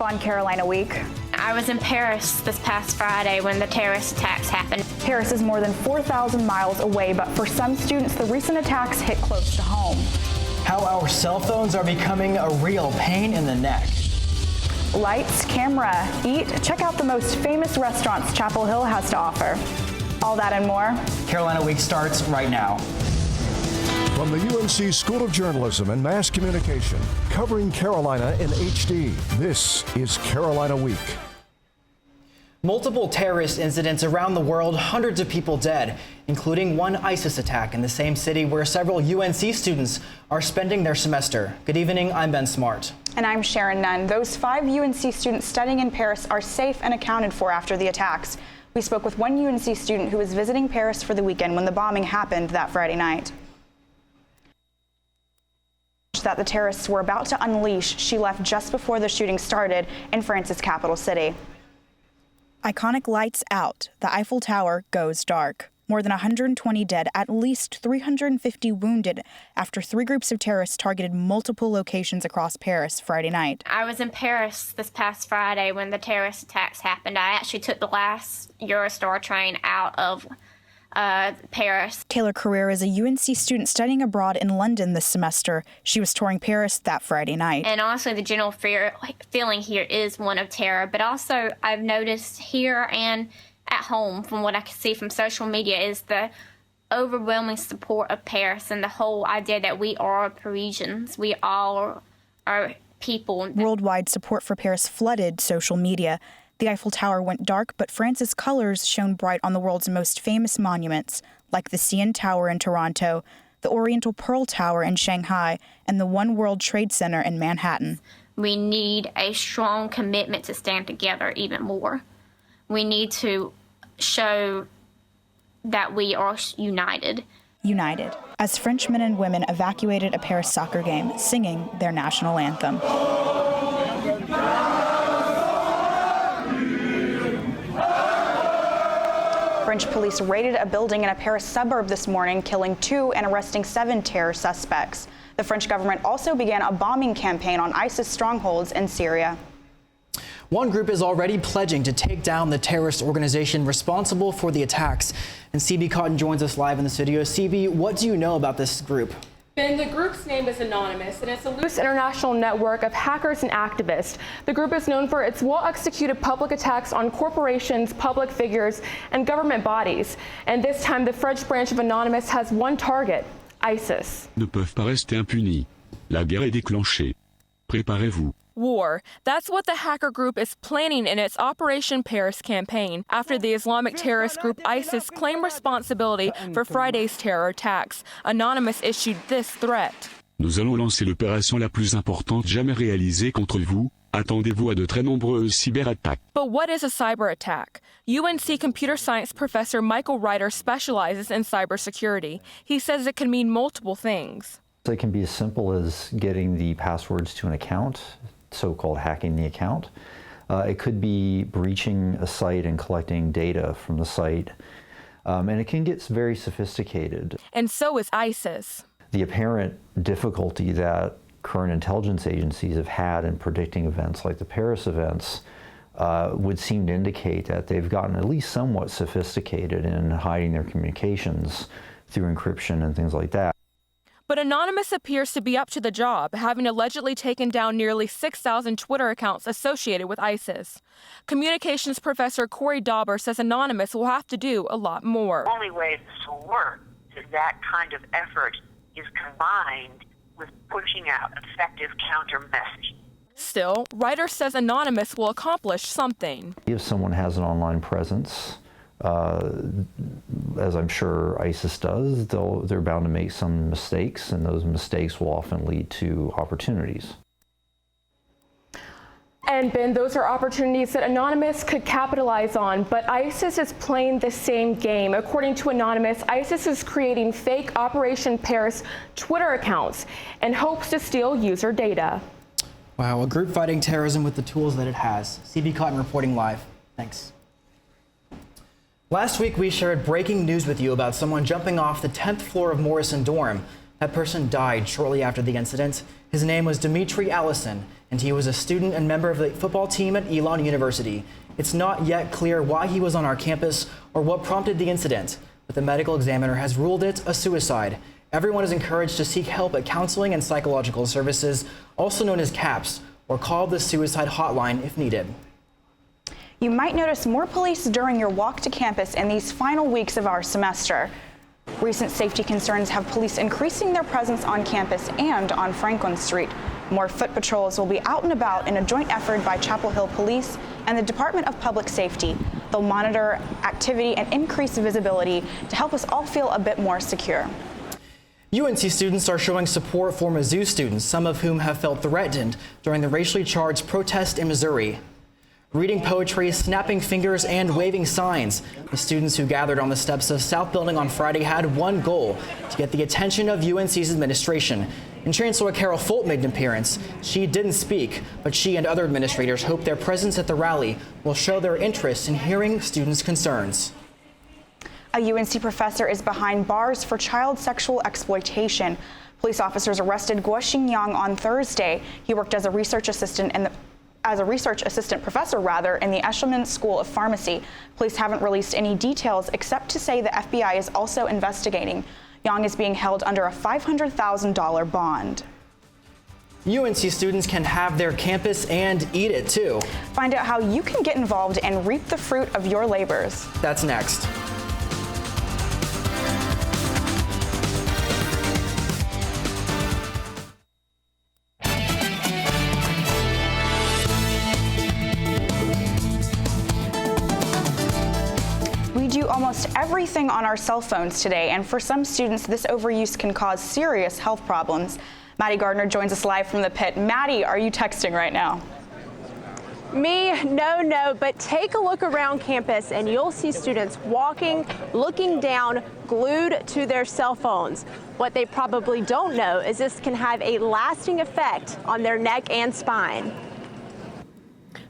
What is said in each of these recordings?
On Carolina Week. I was in Paris this past Friday when the terrorist attacks happened. Paris is more than 4,000 miles away, but for some students, the recent attacks hit close to home. How our cell phones are becoming a real pain in the neck. Lights, camera, eat. Check out the most famous restaurants Chapel Hill has to offer. All that and more. Carolina Week starts right now. From the UNC School of Journalism and Mass Communication, covering Carolina in HD, this is Carolina Week. Multiple terrorist incidents around the world, hundreds of people dead, including one ISIS attack in the same city where several UNC students are spending their semester. Good evening, I'm Ben Smart. And I'm Sharon Nunn. Those 5 UNC students studying in Paris are safe and accounted for after the attacks. We spoke with one UNC student who was visiting Paris for the weekend when the bombing happened that Friday night. That the terrorists were about to unleash, she left just before the shooting started in France's capital city. Iconic lights out, the Eiffel Tower goes dark. More than 120 dead, at least 350 wounded after 3 groups of terrorists targeted multiple locations across Paris Friday night. I was in Paris this past Friday when the terrorist attacks happened. I actually took the last Eurostar train out of Paris. Taylor Carrera is a UNC student studying abroad in London this semester. She was touring Paris that Friday night. And honestly, the general feeling here is one of terror, but also I've noticed here and at home, from what I can see from social media, is the overwhelming support of Paris and the whole idea that we are Parisians. We all are people. Worldwide support for Paris flooded social media. The Eiffel Tower went dark, but France's colors shone bright on the world's most famous monuments, like the CN Tower in Toronto, the Oriental Pearl Tower in Shanghai, and the One World Trade Center in Manhattan. We need a strong commitment to stand together even more. We need to show that we are united. United, as French men and women evacuated a Paris soccer game, singing their national anthem. French police raided a building in a Paris suburb this morning, killing 2 and arresting 7 terror suspects. The French government also began a bombing campaign on ISIS strongholds in Syria. One group is already pledging to take down the terrorist organization responsible for the attacks. And CB Cotton joins us live in the studio. CB, what do you know about this group? Ben, the group's name is Anonymous, and it's a loose international network of hackers and activists. The group is known for its well-executed public attacks on corporations, public figures, and government bodies. And this time, the French branch of Anonymous has one target, ISIS. Ne peuvent pas rester impunis. La guerre est déclenchée. Préparez-vous. War. That's what the hacker group is planning in its Operation Paris campaign after the Islamic terrorist group ISIS claimed responsibility for Friday's terror attacks. Anonymous issued this threat. Nous allons lancer l'opération la plus importante jamais réalisée contre vous. Attendez-vous à de très nombreuses cyberattaques. But what is a cyber attack? UNC computer science professor Michael Ryder specializes in cybersecurity. He says it can mean multiple things. It can be as simple as getting the passwords to an account, so-called hacking the account. It could be breaching a site and collecting data from the site. And it can get very sophisticated. And so is ISIS. The apparent difficulty that current intelligence agencies have had in predicting events like the Paris events would seem to indicate that they've gotten at least somewhat sophisticated in hiding their communications through encryption and things like that. But Anonymous appears to be up to the job, having allegedly taken down nearly 6,000 Twitter accounts associated with ISIS. Communications professor Corey Dauber says Anonymous will have to do a lot more. The only way this will work is that kind of effort is combined with pushing out effective counter messaging. Still, Ryder says Anonymous will accomplish something. If someone has an online presence, as I'm sure ISIS does, they're bound to make some mistakes, and those mistakes will often lead to opportunities. And Ben, those are opportunities that Anonymous could capitalize on, but ISIS is playing the same game. According to Anonymous, ISIS is creating fake Operation Paris Twitter accounts and hopes to steal user data. Wow, a group fighting terrorism with the tools that it has. CB Cotton reporting live. Thanks. Last week, we shared breaking news with you about someone jumping off the 10th floor of Morrison Dorm. That person died shortly after the incident. His name was Dimitri Allison, and he was a student and member of the football team at Elon University. It's not yet clear why he was on our campus or what prompted the incident, but the medical examiner has ruled it a suicide. Everyone is encouraged to seek help at Counseling and Psychological Services, also known as CAPS, or call the suicide hotline if needed. You might notice more police during your walk to campus in these final weeks of our semester. Recent safety concerns have police increasing their presence on campus and on Franklin Street. More foot patrols will be out and about in a joint effort by Chapel Hill Police and the Department of Public Safety. They'll monitor activity and increase visibility to help us all feel a bit more secure. UNC students are showing support for Mizzou students, some of whom have felt threatened during the racially charged protest in Missouri. Reading poetry, snapping fingers, and waving signs. The students who gathered on the steps of South Building on Friday had one goal: to get the attention of UNC's administration. And Chancellor Carol Folt made an appearance. She didn't speak, but she and other administrators hope their presence at the rally will show their interest in hearing students' concerns. A UNC professor is behind bars for child sexual exploitation. Police officers arrested Guo Xingyang on Thursday. He worked as a research assistant professor in the Eshelman School of Pharmacy. Police haven't released any details except to say the FBI is also investigating. Yang is being held under a $500,000 bond. UNC students can have their campus and eat it too. Find out how you can get involved and reap the fruit of your labors. That's next. We do almost everything on our cell phones today, and for some students, this overuse can cause serious health problems. Maddie Gardner joins us live from the pit. Maddie, are you texting right now? Me, no, but take a look around campus and you'll see students walking, looking down, glued to their cell phones. What they probably don't know is this can have a lasting effect on their neck and spine.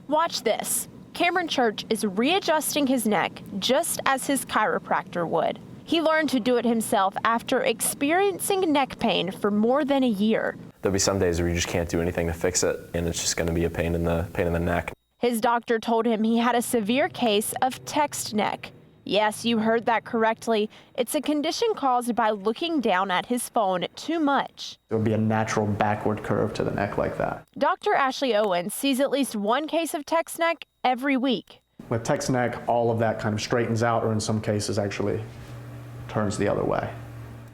Watch this. Cameron Church is readjusting his neck just as his chiropractor would. He learned to do it himself after experiencing neck pain for more than a year. There'll be some days where you just can't do anything to fix it, and it's just going to be a pain in the neck. His doctor told him he had a severe case of text neck. Yes, you heard that correctly. It's a condition caused by looking down at his phone too much. There would be a natural backward curve to the neck like that. Dr. Ashley Owens sees at least one case of text neck every week. With text neck, all of that kind of straightens out, or in some cases actually turns the other way.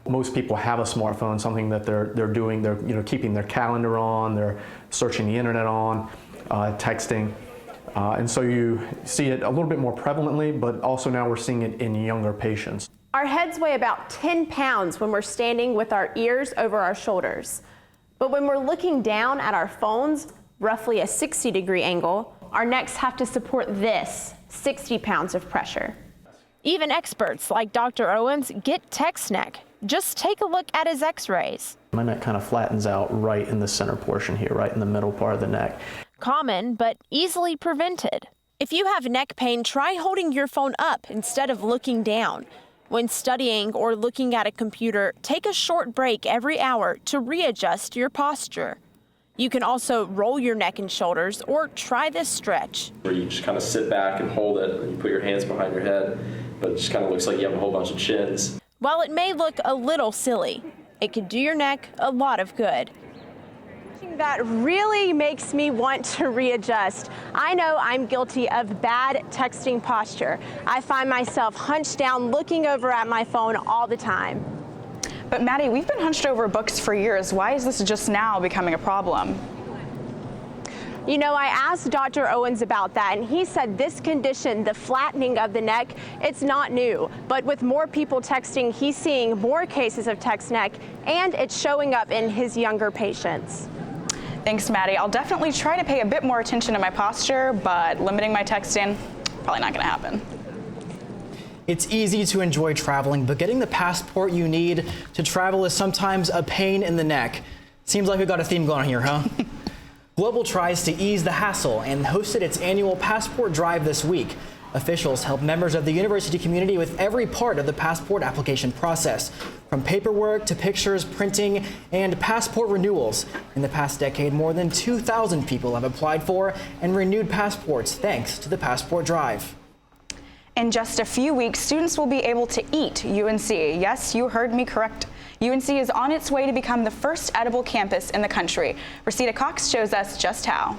Most people have a smartphone, something that they're doing. They're keeping their calendar on, they're searching the internet on, texting. And so you see it a little bit more prevalently, but also now we're seeing it in younger patients. Our heads weigh about 10 pounds when we're standing with our ears over our shoulders. But when we're looking down at our phones, roughly a 60-degree angle, our necks have to support this 60 pounds of pressure. Even experts like Dr. Owens get text neck. Just take a look at his x-rays. My neck kind of flattens out right in the center portion here, right in the middle part of the neck. Common, but easily prevented. If you have neck pain, try holding your phone up instead of looking down. When studying or looking at a computer, take a short break every hour to readjust your posture. You can also roll your neck and shoulders or try this stretch. Where you just kind of sit back and hold it, and you put your hands behind your head, but it just kind of looks like you have a whole bunch of chins. While it may look a little silly, it can do your neck a lot of good. That really makes me want to readjust. I know I'm guilty of bad texting posture. I find myself hunched down looking over at my phone all the time. But Maddie, we've been hunched over books for years. Why is this just now becoming a problem? You know, I asked Dr. Owens about that, and he said this condition, the flattening of the neck, it's not new. But with more people texting, he's seeing more cases of text neck, and it's showing up in his younger patients. Thanks, Maddie. I'll definitely try to pay a bit more attention to my posture, but limiting my texting, probably not going to happen. It's easy to enjoy traveling, but getting the passport you need to travel is sometimes a pain in the neck. Seems like we got a theme going on here, huh? Global tries to ease the hassle and hosted its annual passport drive this week. Officials help members of the university community with every part of the passport application process, from paperwork to pictures, printing, and passport renewals. In the past decade, more than 2,000 people have applied for and renewed passports thanks to the Passport Drive. In just a few weeks, students will be able to eat UNC. Yes, you heard me correct. UNC is on its way to become the first edible campus in the country. Rosita Cox shows us just how.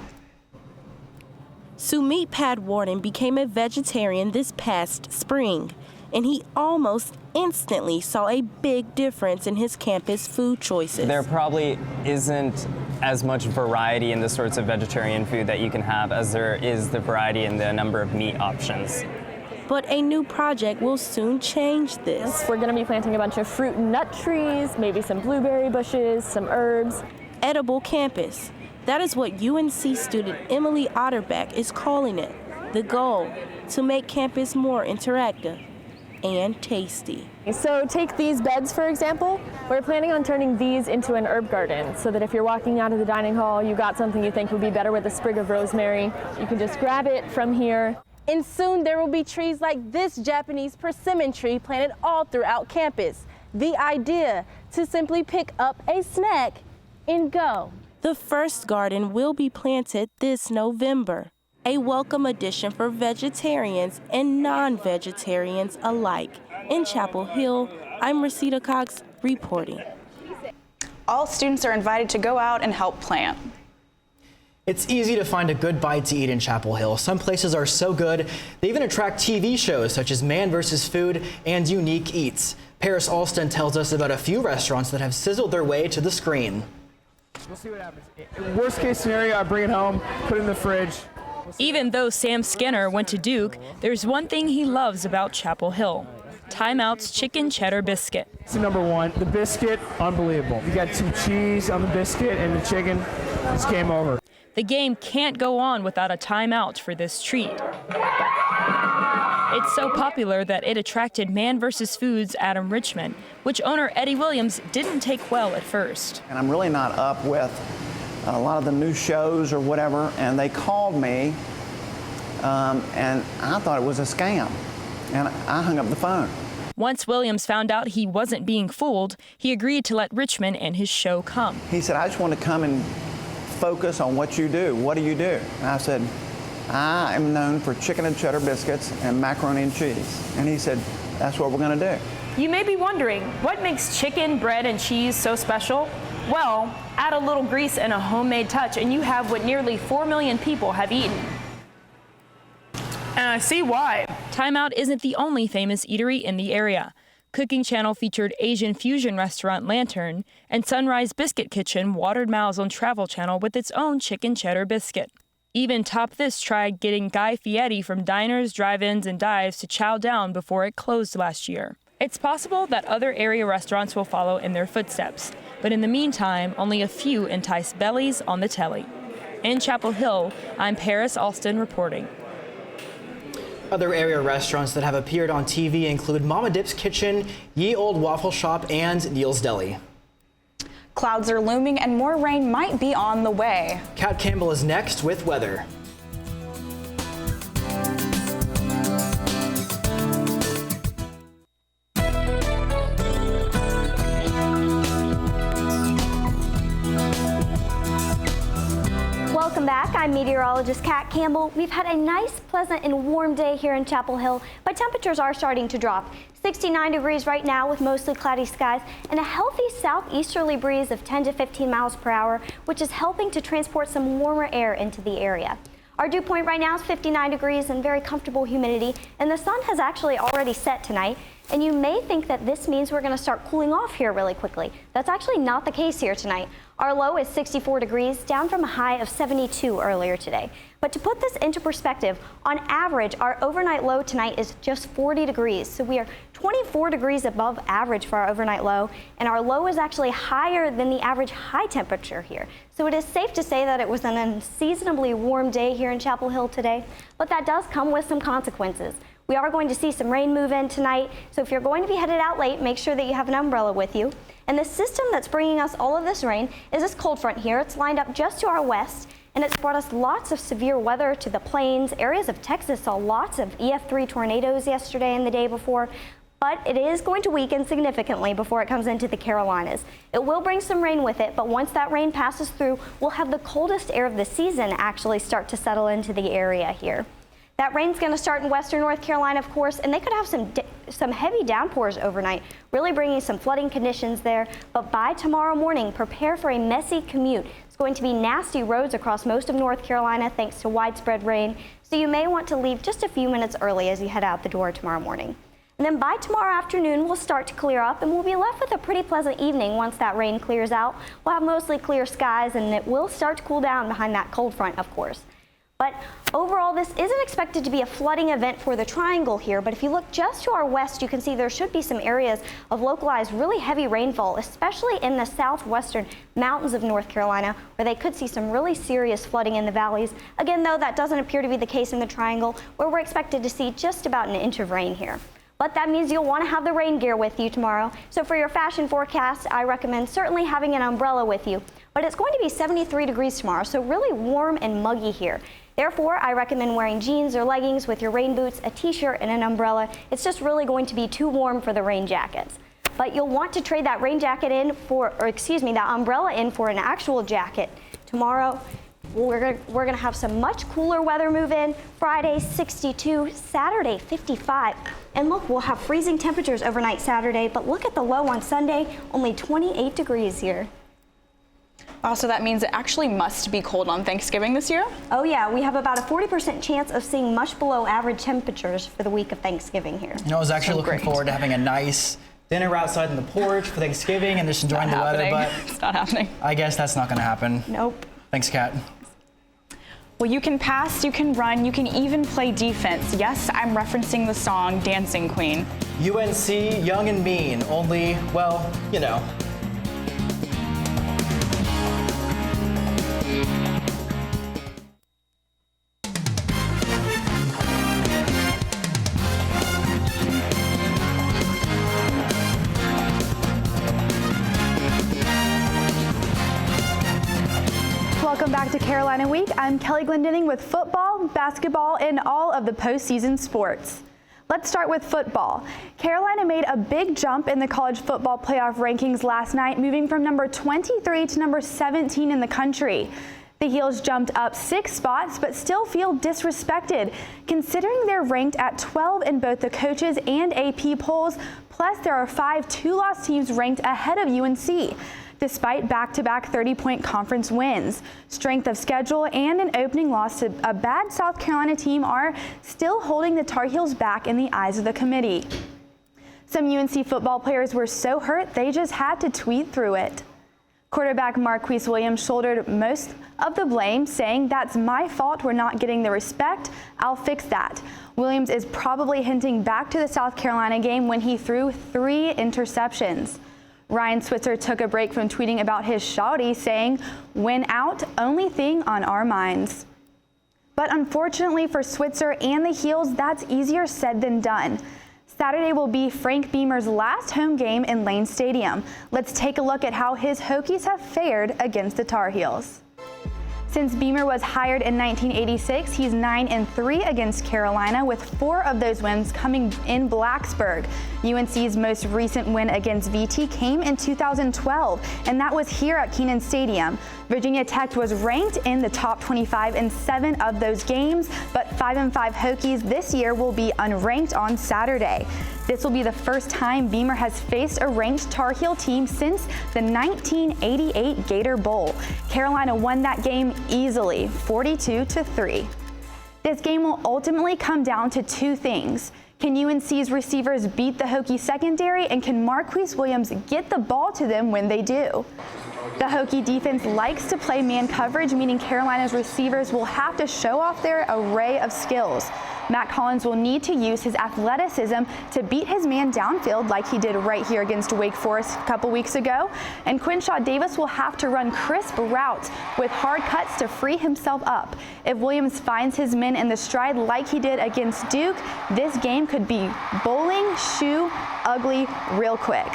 Sumit Padwarden became a vegetarian this past spring, and he almost instantly saw a big difference in his campus food choices. There probably isn't as much variety in the sorts of vegetarian food that you can have as there is the variety in the number of meat options. But a new project will soon change this. We're going to be planting a bunch of fruit and nut trees, maybe some blueberry bushes, some herbs. Edible campus. That is what UNC student Emily Otterbeck is calling it. The goal, to make campus more interactive and tasty. So take these beds, for example. We're planning on turning these into an herb garden so that if you're walking out of the dining hall, you got something you think would be better with a sprig of rosemary, you can just grab it from here. And soon there will be trees like this Japanese persimmon tree planted all throughout campus. The idea, to simply pick up a snack and go. The first garden will be planted this November, a welcome addition for vegetarians and non-vegetarians alike. In Chapel Hill, I'm Rosita Cox reporting. All students are invited to go out and help plant. It's easy to find a good bite to eat in Chapel Hill. Some places are so good, they even attract TV shows such as Man vs. Food and Unique Eats. Paris Alston tells us about a few restaurants that have sizzled their way to the screen. We'll see what happens. Worst case scenario, I bring it home, put it in the fridge. Even though Sam Skinner went to Duke, there's one thing he loves about Chapel Hill: Time Out's chicken cheddar biscuit. It's number one. The biscuit, unbelievable. You got some cheese on the biscuit and the chicken, it's game over. The game can't go on without a Time Out for this treat. It's so popular that it attracted Man vs. Food's Adam Richman, which owner Eddie Williams didn't take well at first. And I'm really not up with a lot of the new shows or whatever, and they called me, and I thought it was a scam, and I hung up the phone. Once Williams found out he wasn't being fooled, he agreed to let Richman and his show come. He said, I just want to come and focus on what you do. What do you do? And I said, I am known for chicken and cheddar biscuits and macaroni and cheese. And he said, that's what we're going to do. You may be wondering, what makes chicken, bread, and cheese so special? Well, add a little grease and a homemade touch, and you have what nearly 4 million people have eaten. And I see why. Time Out isn't the only famous eatery in the area. Cooking Channel featured Asian fusion restaurant Lantern, and Sunrise Biscuit Kitchen watered mouths on Travel Channel with its own chicken cheddar biscuit. Even Top This tried getting Guy Fieri from diners, drive-ins, and dives to chow down before it closed last year. It's possible that other area restaurants will follow in their footsteps, but in the meantime, only a few entice bellies on the telly. In Chapel Hill, I'm Paris Alston reporting. Other area restaurants that have appeared on TV include Mama Dip's Kitchen, Ye Old Waffle Shop, and Neil's Deli. Clouds are looming and more rain might be on the way. Kat Campbell is next with weather. Welcome back. I'm meteorologist Kat Campbell. We've had a nice, pleasant, and warm day here in Chapel Hill, but temperatures are starting to drop. 69 degrees right now with mostly cloudy skies and a healthy southeasterly breeze of 10 to 15 miles per hour, which is helping to transport some warmer air into the area. Our dew point right now is 59 degrees and very comfortable humidity, and the sun has actually already set tonight. And you may think that this means we're going to start cooling off here really quickly. That's actually not the case here tonight. Our low is 64 degrees, down from a high of 72 earlier today. But to put this into perspective, on average, our overnight low tonight is just 40 degrees. So we are 24 degrees above average for our overnight low, and our low is actually higher than the average high temperature here. So it is safe to say that it was an unseasonably warm day here in Chapel Hill today, but that does come with some consequences. We are going to see some rain move in tonight, so if you're going to be headed out late, make sure that you have an umbrella with you. And the system that's bringing us all of this rain is this cold front here. It's lined up just to our west, and it's brought us lots of severe weather to the plains. Areas of Texas saw lots of EF3 tornadoes yesterday and the day before, but it is going to weaken significantly before it comes into the Carolinas. It will bring some rain with it, but once that rain passes through, we'll have the coldest air of the season actually start to settle into the area here. That rain's going to start in western North Carolina, of course, and they could have some heavy downpours overnight, really bringing some flooding conditions there. But by tomorrow morning, prepare for a messy commute. It's going to be nasty roads across most of North Carolina thanks to widespread rain, so you may want to leave just a few minutes early as you head out the door tomorrow morning. And then by tomorrow afternoon, we'll start to clear up, and we'll be left with a pretty pleasant evening once that rain clears out. We'll have mostly clear skies, and it will start to cool down behind that cold front, of course. But overall, this isn't expected to be a flooding event for the Triangle here, but if you look just to our west, you can see there should be some areas of localized really heavy rainfall, especially in the southwestern mountains of North Carolina, where they could see some really serious flooding in the valleys. Again, though, that doesn't appear to be the case in the Triangle, where we're expected to see just about an inch of rain here. But that means you'll want to have the rain gear with you tomorrow. So for your fashion forecast, I recommend certainly having an umbrella with you. But it's going to be 73 degrees tomorrow, so really warm and muggy here. Therefore, I recommend wearing jeans or leggings with your rain boots, a t-shirt, and an umbrella. It's just really going to be too warm for the rain jackets. But you'll want to trade that rain jacket in for, that umbrella in for an actual jacket. Tomorrow, we're gonna have some much cooler weather move in. Friday, 62, Saturday, 55. And look, we'll have freezing temperatures overnight Saturday, but look at the low on Sunday, only 28 degrees here. Also, that means it actually must be cold on Thanksgiving this year? Oh yeah, we have about a 40% chance of seeing much below average temperatures for the week of Thanksgiving here. You know, I was actually looking forward to having a nice dinner outside on the porch for Thanksgiving and just enjoying the weather, but it's not happening. I guess that's not gonna happen. Nope. Thanks, Kat. Well, you can pass, you can run, you can even play defense. Yes, I'm referencing the song Dancing Queen. UNC, young and mean, only, well, you know. Welcome back to Carolina Week. I'm Kelly Glendinning with football, basketball, and all of the postseason sports. Let's start with football. Carolina made a big jump in the college football playoff rankings last night, moving from number 23 to number 17 in the country. The Heels jumped up 6 spots, but still feel disrespected, considering they're ranked at 12 in both the coaches and AP polls, plus there are 5 two-loss teams ranked ahead of UNC. Despite back-to-back 30-point conference wins, strength of schedule and an opening loss to a bad South Carolina team are still holding the Tar Heels back in the eyes of the committee. Some UNC football players were so hurt they just had to tweet through it. Quarterback Marquise Williams shouldered most of the blame, saying, "That's my fault we're not getting the respect. I'll fix that." Williams is probably hinting back to the South Carolina game when he threw 3 interceptions. Ryan Switzer took a break from tweeting about his shawty, saying, "Win out, only thing on our minds." But unfortunately for Switzer and the Heels, that's easier said than done. Saturday will be Frank Beamer's last home game in Lane Stadium. Let's take a look at how his Hokies have fared against the Tar Heels. Since Beamer was hired in 1986, he's 9-3 against Carolina, with 4 of those wins coming in Blacksburg. UNC's most recent win against VT came in 2012, and that was here at Kenan Stadium. Virginia Tech was ranked in the top 25 in 7 of those games, but 5-5 Hokies this year will be unranked on Saturday. This will be the first time Beamer has faced a ranked Tar Heel team since the 1988 Gator Bowl. Carolina won that game easily, 42-3. This game will ultimately come down to 2 things. Can UNC's receivers beat the Hokie secondary, and can Marquise Williams get the ball to them when they do? The Hokie defense likes to play man coverage, meaning Carolina's receivers will have to show off their array of skills. Matt Collins will need to use his athleticism to beat his man downfield like he did right here against Wake Forest a couple weeks ago. And Quinshaw Davis will have to run crisp routes with hard cuts to free himself up. If Williams finds his men in the stride like he did against Duke, this game could be bowling shoe ugly real quick.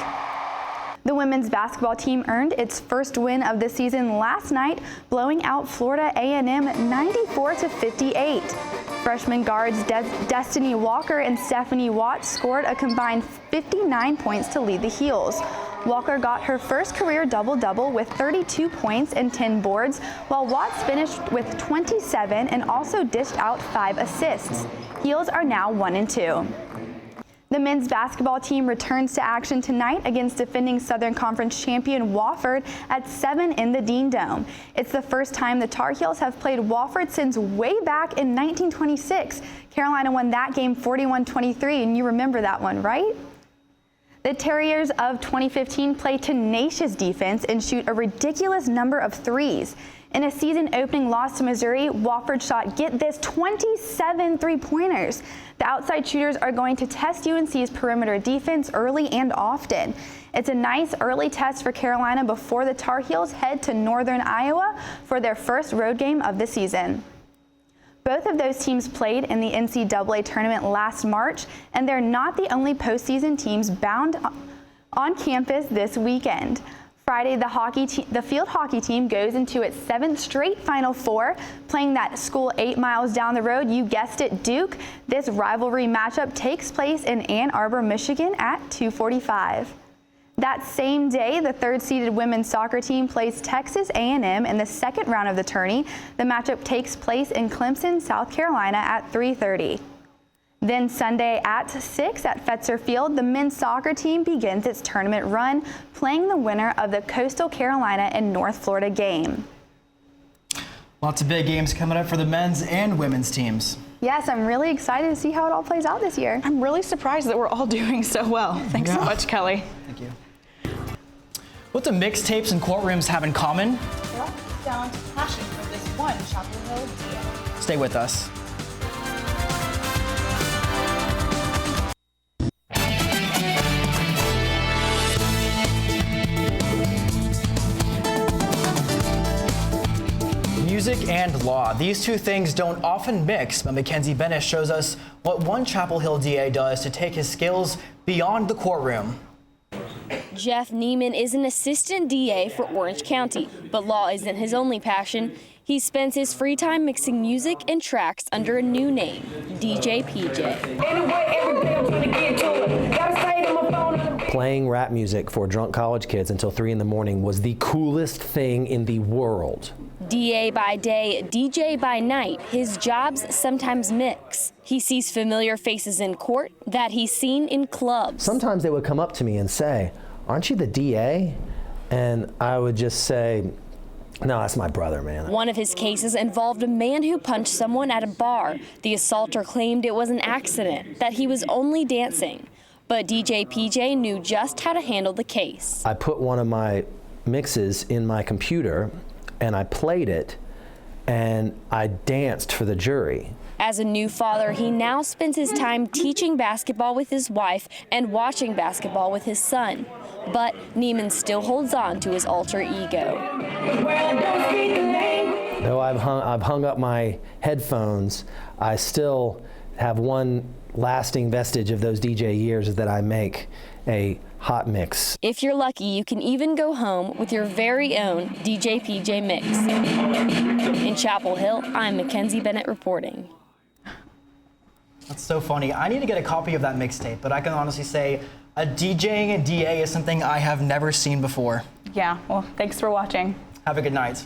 The women's basketball team earned its first win of the season last night, blowing out Florida A&M 94-58. Freshman guards Destiny Walker and Stephanie Watts scored a combined 59 points to lead the Heels. Walker got her first career double-double with 32 points and 10 boards, while Watts finished with 27 and also dished out 5 assists. Heels are now 1-2. The men's basketball team returns to action tonight against defending Southern Conference champion Wofford at 7 in the Dean Dome. It's the first time the Tar Heels have played Wofford since way back in 1926. Carolina won that game 41-23, and you remember that one, right? The Terriers of 2015 play tenacious defense and shoot a ridiculous number of threes. In a season-opening loss to Missouri, Wofford shot, get this, 27 three-pointers. The outside shooters are going to test UNC's perimeter defense early and often. It's a nice early test for Carolina before the Tar Heels head to Northern Iowa for their first road game of the season. Both of those teams played in the NCAA tournament last March, and they're not the only postseason teams bound on campus this weekend. Friday, the field hockey team goes into its 7th straight Final Four, playing that school 8 miles down the road. You guessed it, Duke. This rivalry matchup takes place in Ann Arbor, Michigan at 2:45. That same day, the 3rd-seeded women's soccer team plays Texas A&M in the second round of the tourney. The matchup takes place in Clemson, South Carolina at 3:30. Then Sunday at 6 at Fetzer Field, the men's soccer team begins its tournament run, playing the winner of the Coastal Carolina and North Florida game. Lots of big games coming up for the men's and women's teams. Yes, I'm really excited to see how it all plays out this year. I'm really surprised that we're all doing so well. Thanks so much, Kelly. Thank you. What do mixtapes and courtrooms have in common? Well, down to passion for this one Chapel Hill DA. Stay with us. Music and law. These two things don't often mix, but Mackenzie Bennett shows us what one Chapel Hill DA does to take his skills beyond the courtroom. Jeff Neiman is an assistant DA for Orange County, but law isn't his only passion. He spends his free time mixing music and tracks under a new name, DJ PJ. Playing rap music for drunk college kids until 3 in the morning was the coolest thing in the world. DA by day, DJ by night, his jobs sometimes mix. He sees familiar faces in court that he's seen in clubs. Sometimes they would come up to me and say, "Aren't you the DA?" And I would just say, "No, that's my brother, man." One of his cases involved a man who punched someone at a bar. The assaulter claimed it was an accident, that he was only dancing. But DJ PJ knew just how to handle the case. I put one of my mixes in my computer and I played it and I danced for the jury. As a new father, he now spends his time teaching basketball with his wife and watching basketball with his son. But Neiman still holds on to his alter ego. Though I've hung up my headphones, I still have one lasting vestige of those DJ years, is that I make a hot mix. If you're lucky, you can even go home with your very own DJ PJ mix. In Chapel Hill, I'm Mackenzie Bennett reporting. That's so funny. I need to get a copy of that mixtape, but I can honestly say a DJing a DA is something I have never seen before. Yeah, well, thanks for watching. Have a good night.